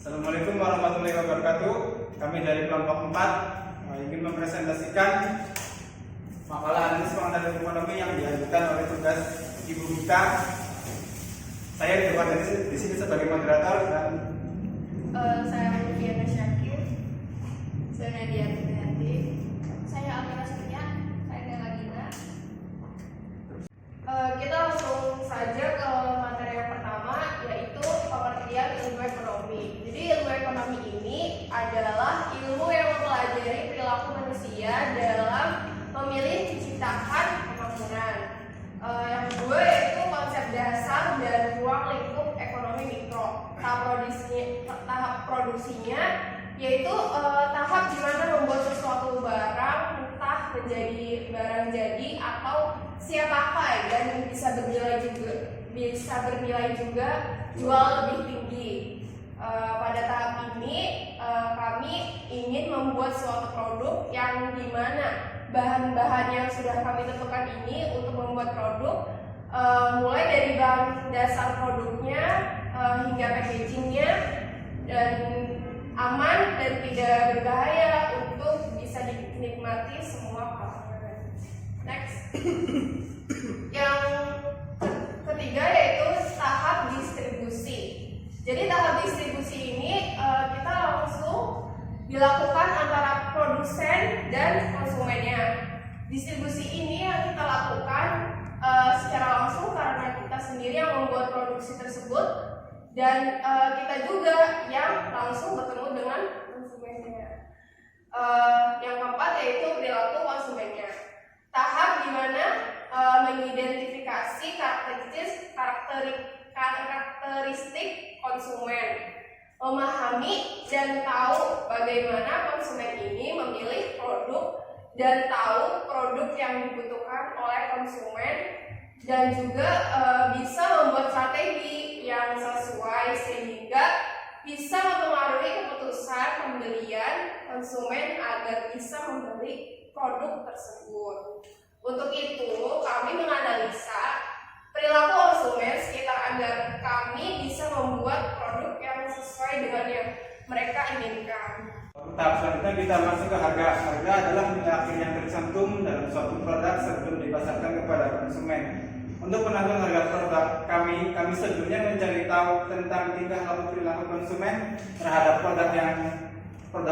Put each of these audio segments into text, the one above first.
Assalamualaikum warahmatullahi wabarakatuh. Kami dari kelompok 4 ingin mempresentasikan makalah analisis pengendalian ekonomi yang diajukan oleh tugas Ibu Mita. Saya di sini sebagai moderator dan saya Lufiana Syakir, saya Nadia Tianti, saya Amira Surya, saya Nela Gina. Kita langsung saja ke materi yang pertama, yaitu pengertian ilmu ekonomi. Jadi ilmu ekonomi ini adalah ilmu yang mempelajari perilaku manusia dalam memilih menciptakan pembangunan. Yang kedua yaitu konsep dasar dan ruang lingkup ekonomi mikro. Tahap produksinya yaitu tahap di mana membuat sesuatu barang entah menjadi barang jadi atau siap pakai dan bisa bernilai juga jual lebih tinggi. Pada tahap ini kami ingin membuat suatu produk yang dimana bahan-bahan yang sudah kami tentukan ini untuk membuat produk, mulai dari bahan dasar produknya hingga packagingnya, dan aman dan tidak berbahaya untuk bisa dinikmati semua kalangan. Next. Yang ketiga yaitu tahap distribusi. Jadi tahap distribusi ini kita langsung dilakukan antara produsen dan konsumennya. Distribusi ini yang kita lakukan secara langsung karena kita sendiri yang membuat produksi tersebut, dan kita juga yang langsung bertemu dengan konsumennya. Yang keempat yaitu perilaku konsumennya. Tahap di mana mengidentifikasi karakteristik konsumen, memahami dan tahu bagaimana konsumen ini memilih produk dan tahu produk yang dibutuhkan oleh konsumen, dan juga bisa membuat strategi yang sesuai sehingga bisa mempengaruhi keputusan pembelian konsumen agar bisa membeli produk tersebut. Untuk itu, kami menganalisa perilaku konsumen sekitar agar kami bisa membuat produk yang sesuai dengan yang mereka inginkan. tahap selanjutnya kita masuk ke harga. Harga adalah nilai akhir yang tercantum dalam suatu produk sebelum dipasarkan kepada konsumen. Untuk menentukan harga produk kami sebelumnya mencari tahu tentang tingkah laku perilaku konsumen terhadap produk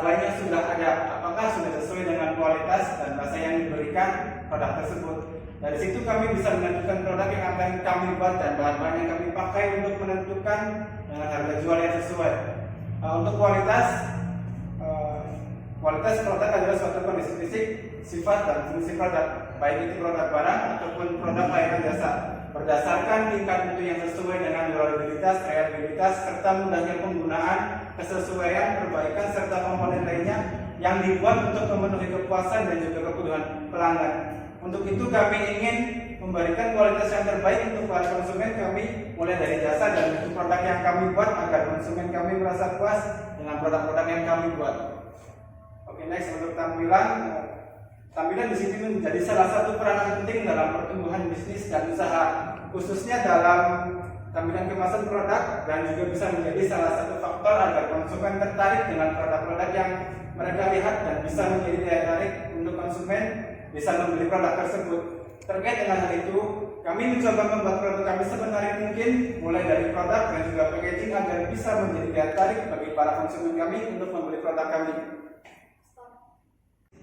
lainnya sudah ada, apakah sudah sesuai dengan kualitas dan rasa yang diberikan produk tersebut. Dari situ kami bisa menentukan produk yang akan kami buat dan bahan-bahan yang kami pakai untuk menentukan dengan harga jual yang sesuai. Untuk kualitas produk adalah suatu kondisi fisik, sifat dan fungsi produk, baik itu produk barang ataupun produk layanan jasa, berdasarkan tingkat mutu yang sesuai dengan durabilitas, reliabilitas, serta mudahnya penggunaan, kesesuaian, perbaikan, serta komponen lainnya yang dibuat untuk memenuhi kepuasan dan juga kebutuhan pelanggan. Untuk itu kami ingin memberikan kualitas yang terbaik untuk para konsumen kami, mulai dari jasa dan bentuk produk yang kami buat agar konsumen kami merasa puas dengan produk-produk yang kami buat. Oke, next, untuk tampilan di sini menjadi salah satu peranan penting dalam pertumbuhan bisnis dan usaha, khususnya dalam tampilan kemasan produk, dan juga bisa menjadi salah satu faktor agar konsumen tertarik dengan produk-produk yang mereka lihat dan bisa menjadi daya tarik untuk konsumen bisa membeli produk tersebut. Terkait dengan hal itu, kami mencoba membuat produk kami semenarik mungkin, mulai dari produk dan juga packaging agar bisa menjadi daya tarik bagi para konsumen kami untuk membeli produk kami.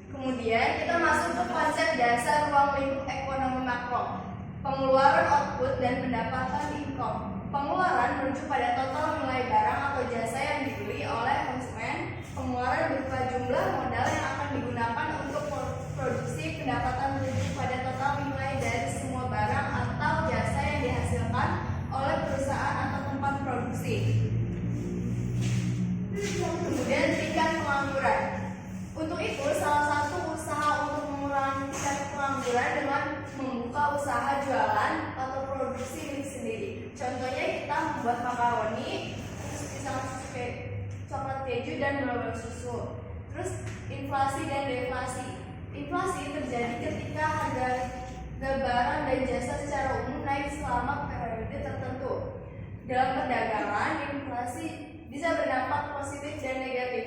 Kemudian kita masuk ke konsep dasar ruang lingkup ekonomi makro, pengeluaran output dan pendapatan income. Pengeluaran merujuk pada total nilai barang atau jasa yang dibeli oleh konsumen. Pengeluaran berupa jumlah modal yang akan digunakan untuk produksi. Pendapatan merujuk pada total nilai dari semua barang atau jasa yang dihasilkan oleh perusahaan atau tempat produksi. Kemudian tingkat pengangguran. Untuk itu, salah satu usaha untuk mengurangi tingkat pengangguran dengan membuka usaha jualan atau produksi milik sendiri. Contohnya kita membuat makaroni, terus bisa masuk coklat keju dan melabel susu. Terus inflasi dan deflasi. Inflasi terjadi ketika harga barang dan jasa secara umum naik selama periode tertentu. Dalam perdagangan, inflasi bisa berdampak positif dan negatif.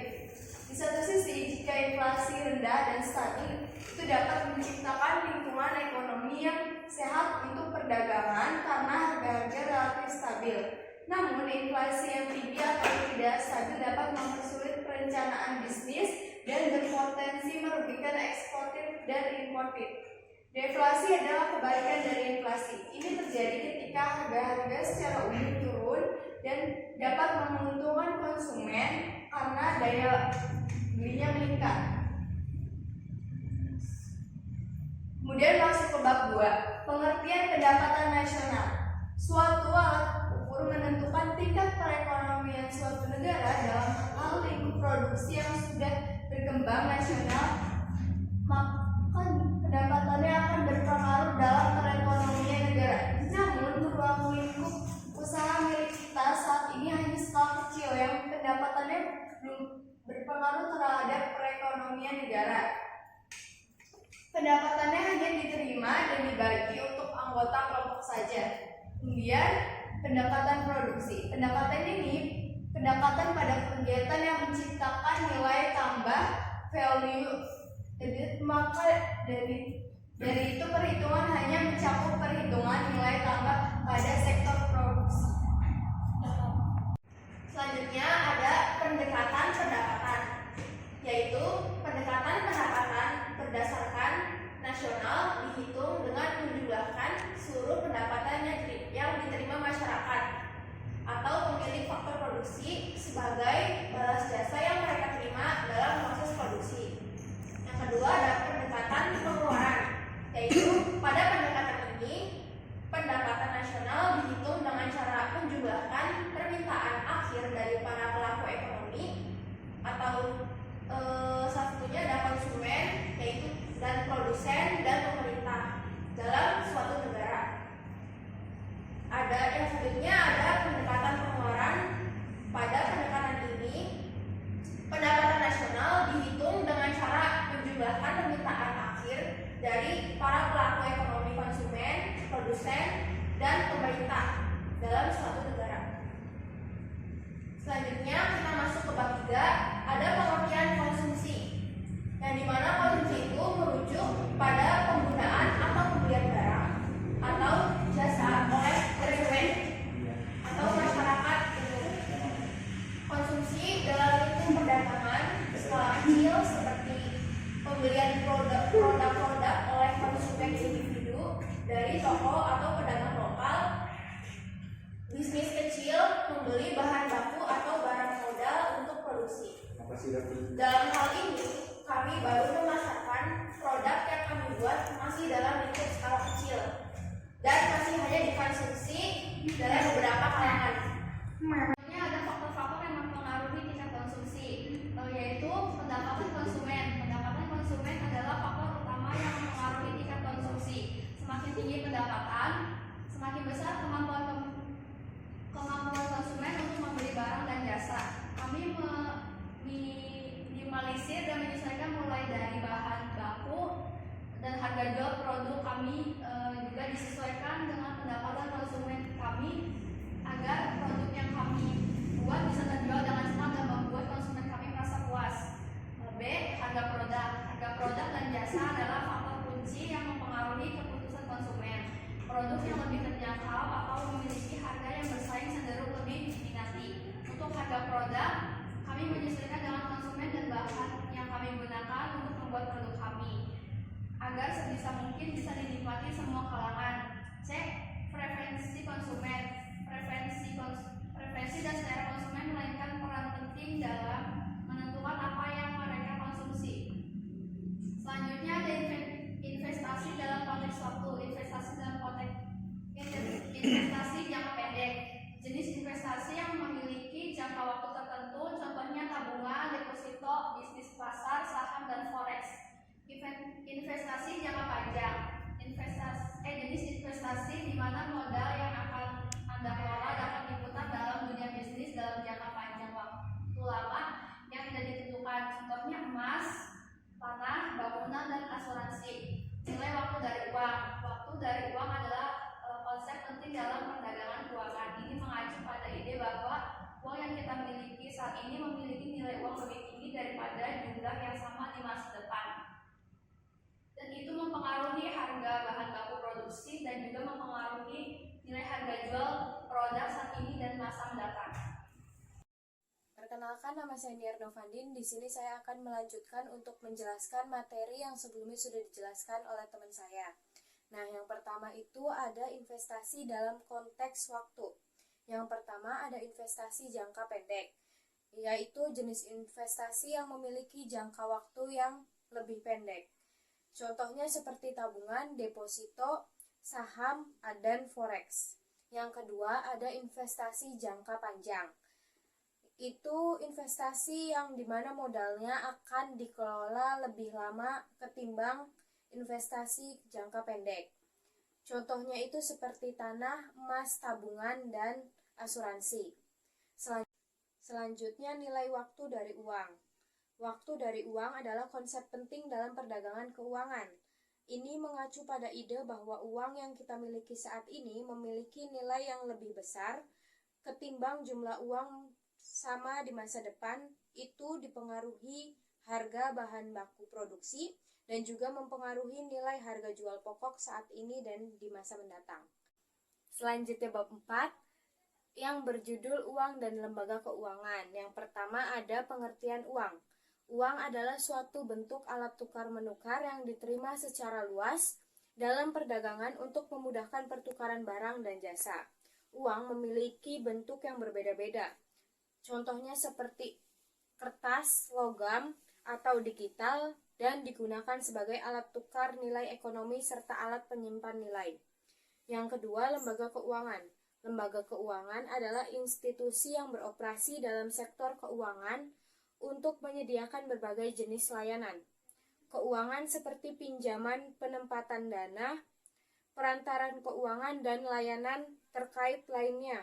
Di satu sisi, jika inflasi rendah dan stabil, itu dapat menciptakan lingkungan ekonomi yang sehat untuk perdagangan karena harga-harga relatif stabil. Namun, inflasi yang tinggi atau tidak stabil dapat mempersulit perencanaan bisnis dan berpotensi merugikan eksportir dan importir. Deflasi adalah kebalikan dari inflasi. Ini terjadi ketika harga-harga secara umum turun dan dapat menguntungkan konsumen karena daya belinya meningkat. Kemudian masuk ke bab 2, pengertian pendapatan nasional. Suatu alat ukur menentukan tingkat perekonomian suatu negara dalam hal lingkup produksi yang sudah berkembang nasional, maka pendapatannya akan berpengaruh dalam perekonomian negara. Namun, ruang lingkup usaha milik kita saat ini hanya skala kecil yang pendapatannya belum berpengaruh terhadap perekonomian negara. Pendapatannya hanya diterima dan dibagi untuk anggota kelompok saja. Kemudian, pendapatan produksi. Pendapatan ini pendapatan pada kegiatan yang menciptakan nilai tambah value added, maka dari itu perhitungan hanya mencakup perhitungan nilai tambah pada sektor produksi. Selanjutnya ada pendekatan pendapatan, yaitu pendekatan pendapatan berdasarkan nasional dihitung dengan menjumlahkan seluruh pendapatan yang diterima masyarakat atau pemilik faktor produksi sebagai balas jasa yang mereka terima dalam proses produksi. Yang kedua ada pendekatan pengeluaran, yaitu pada pendekatan ini pendapatan nasional dihitung dengan cara menjumlahkan permintaan akhir dari para pelaku ekonomi atau satunya ada konsumen, yaitu dan produsen dan pemerintah dalam suatu negara. Ada yang selanjutnya ada pendekatan pengeluaran. Pada pendekatan ini pendapatan nasional dihitung dengan cara menjumlahkan permintaan akhir dari para pelaku ekonomi, konsumen, produsen, dan pemerintah dalam suatu negara. Selanjutnya kita masuk ke bab 3, ada pengertian konsumsi, yang dimana konsumsi itu merujuk pada penggunaan atau pembelian barang atau jasa oleh konsumen atau masyarakat umum. Konsumsi dalam lingkup perdagangan skala kecil seperti pembelian produk-produk oleh konsumen individu dari toko atau pedagang lokal. Bisnis kecil membeli bahan baku atau barang modal untuk produksi. Dalam hal ini, kami baru memasarkan produk yang kami buat masih dalam lingkup skala kecil dan masih hanya dikonsumsi dalam beberapa kalangan. Sebenarnya ada faktor-faktor yang mempengaruhi tingkat konsumsi, yaitu pendapatan konsumen. Pendapatan konsumen adalah faktor utama yang mempengaruhi tingkat konsumsi. Semakin tinggi pendapatan, semakin besar kemampuan konsumen untuk membeli barang dan jasa. Kami minimalisir dan menyesuaikan mulai dari bahan baku dan harga jual produk kami juga disesuaikan dengan pendapatan konsumen kami agar produk yang kami buat bisa terjual dengan cepat dan membuat konsumen kami merasa puas. B. Harga produk. Harga produk dan jasa adalah faktor kunci yang mempengaruhi keputusan konsumen. Produk yang lebih terjangkau atau memiliki harga yang bersaing cenderung lebih diminati. Untuk harga produk, kami menyesuaikan dengan konsumen dan bahan yang kami gunakan untuk membuat produk kami agar sebisa mungkin bisa dinikmati semua kalangan. C. Preferensi konsumen. Preferensi dan selera konsumen memainkan peran penting dalam menentukan apa yang mereka konsumsi. Selanjutnya ada investasi dalam konteks waktu. Investasi dalam konteks investasi jangka pendek. Jenis investasi yang memiliki jangka waktu tertentu, contohnya tabungan, deposito, bisnis pasar, saham, dan forex. Investasi jangka panjang. Jenis investasi di mana modal yang akan Anda kelola dapat diputar produk yang sama di masa depan. Dan itu mempengaruhi harga bahan baku produksi dan juga mempengaruhi nilai harga jual produk saat ini dan masa mendatang. Perkenalkan, nama saya Niar Novandin. Di sini saya akan melanjutkan untuk menjelaskan materi yang sebelumnya sudah dijelaskan oleh teman saya. Nah, yang pertama itu ada investasi dalam konteks waktu. Yang pertama ada investasi jangka pendek, yaitu jenis investasi yang memiliki jangka waktu yang lebih pendek. Contohnya seperti tabungan, deposito, saham, dan forex. Yang kedua ada investasi jangka panjang. Itu investasi yang dimana modalnya akan dikelola lebih lama ketimbang investasi jangka pendek. Contohnya itu seperti tanah, emas, tabungan, dan asuransi. Selanjutnya nilai waktu dari uang. Waktu dari uang adalah konsep penting dalam perdagangan keuangan. Ini mengacu pada ide bahwa uang yang kita miliki saat ini memiliki nilai yang lebih besar ketimbang jumlah uang sama di masa depan. Itu dipengaruhi harga bahan baku produksi dan juga mempengaruhi nilai harga jual pokok saat ini dan di masa mendatang. Selanjutnya bab 4 yang berjudul uang dan lembaga keuangan. Yang pertama ada pengertian uang. Uang adalah suatu bentuk alat tukar-menukar yang diterima secara luas dalam perdagangan untuk memudahkan pertukaran barang dan jasa. Uang memiliki bentuk yang berbeda-beda. Contohnya seperti kertas, logam, atau digital, dan digunakan sebagai alat tukar nilai ekonomi serta alat penyimpan nilai. Yang kedua, lembaga keuangan. Lembaga keuangan adalah institusi yang beroperasi dalam sektor keuangan untuk menyediakan berbagai jenis layanan keuangan seperti pinjaman, penempatan dana, perantaran keuangan, dan layanan terkait lainnya.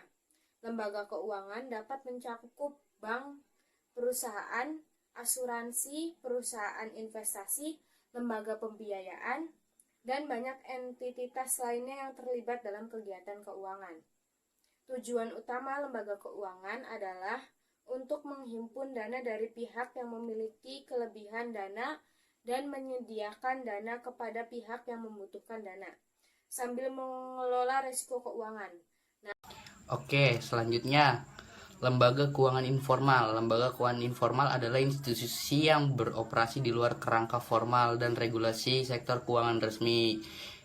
Lembaga keuangan dapat mencakup bank, perusahaan, asuransi, perusahaan investasi, lembaga pembiayaan, dan banyak entitas lainnya yang terlibat dalam kegiatan keuangan. Tujuan utama lembaga keuangan adalah untuk menghimpun dana dari pihak yang memiliki kelebihan dana dan menyediakan dana kepada pihak yang membutuhkan dana, sambil mengelola risiko keuangan. Oke, selanjutnya lembaga keuangan informal. Lembaga keuangan informal adalah institusi yang beroperasi di luar kerangka formal dan regulasi sektor keuangan resmi.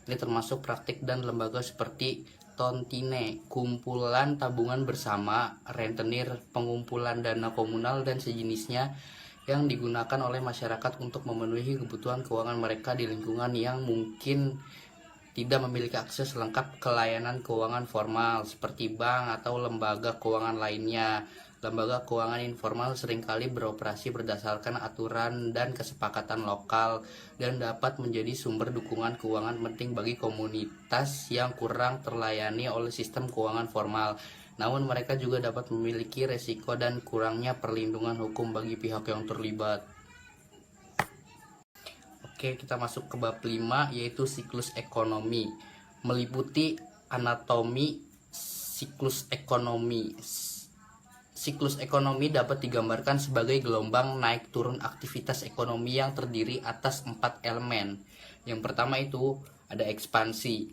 Ini termasuk praktik dan lembaga seperti tontine, kumpulan tabungan bersama, rentenir, pengumpulan dana komunal, dan sejenisnya yang digunakan oleh masyarakat untuk memenuhi kebutuhan keuangan mereka di lingkungan yang mungkin tidak memiliki akses lengkap ke layanan keuangan formal seperti bank atau lembaga keuangan lainnya. Lembaga keuangan informal seringkali beroperasi berdasarkan aturan dan kesepakatan lokal dan dapat menjadi sumber dukungan keuangan penting bagi komunitas yang kurang terlayani oleh sistem keuangan formal. Namun mereka juga dapat memiliki resiko dan kurangnya perlindungan hukum bagi pihak yang terlibat. Oke, kita masuk ke bab 5, yaitu siklus ekonomi. Meliputi anatomi siklus ekonomi. Siklus ekonomi dapat digambarkan sebagai gelombang naik turun aktivitas ekonomi yang terdiri atas 4 elemen. Yang pertama itu ada ekspansi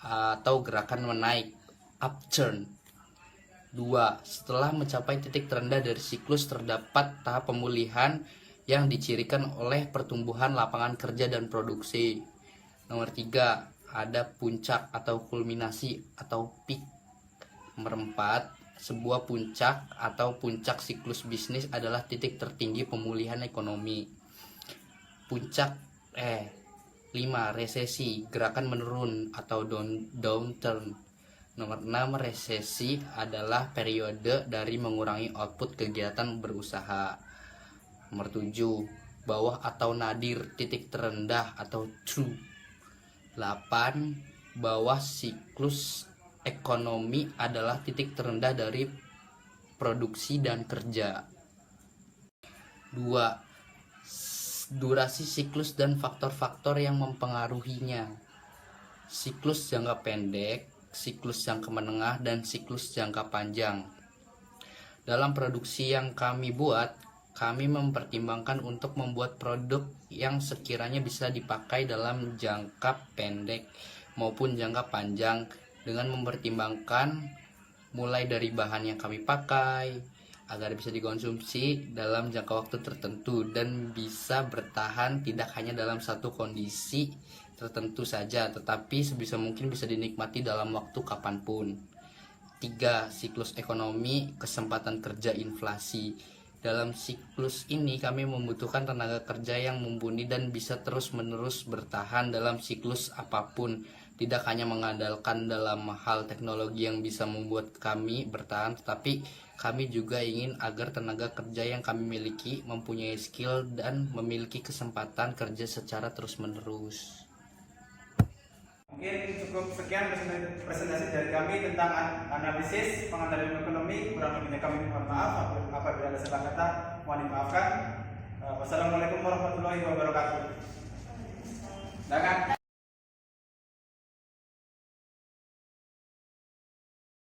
atau gerakan menaik, upturn. 2. Setelah mencapai titik terendah dari siklus terdapat tahap pemulihan yang dicirikan oleh pertumbuhan lapangan kerja dan produksi. Nomor 3, ada puncak atau kulminasi atau peak. Nomor 4, sebuah puncak atau puncak siklus bisnis adalah titik tertinggi pemulihan ekonomi. Puncak 5, resesi, gerakan menurun atau downturn. Nomor 6, resesi adalah periode dari mengurangi output kegiatan berusaha. Nomor 7, bawah atau nadir, titik terendah atau true. 8, bawah siklus ekonomi adalah titik terendah dari produksi dan kerja. 2, durasi siklus dan faktor-faktor yang mempengaruhinya. Siklus jangka pendek, siklus jangka menengah, dan siklus jangka panjang. Dalam produksi yang kami buat, kami mempertimbangkan untuk membuat produk yang sekiranya bisa dipakai dalam jangka pendek maupun jangka panjang dengan mempertimbangkan mulai dari bahan yang kami pakai agar bisa dikonsumsi dalam jangka waktu tertentu dan bisa bertahan tidak hanya dalam satu kondisi tertentu saja, tetapi sebisa mungkin bisa dinikmati dalam waktu kapanpun. 3. Siklus ekonomi, kesempatan kerja, inflasi. Dalam siklus ini kami membutuhkan tenaga kerja yang mumpuni dan bisa terus-menerus bertahan dalam siklus apapun. Tidak hanya mengandalkan dalam hal teknologi yang bisa membuat kami bertahan, tetapi kami juga ingin agar tenaga kerja yang kami miliki mempunyai skill dan memiliki kesempatan kerja secara terus-menerus. Mungkin cukup sekian presentasi dari kami tentang analisis pengendalian ekonomi. Kurang lebihnya kami mohon maaf apabila ada salah kata, mohon dimaafkan. Wassalamualaikum warahmatullahi wabarakatuh.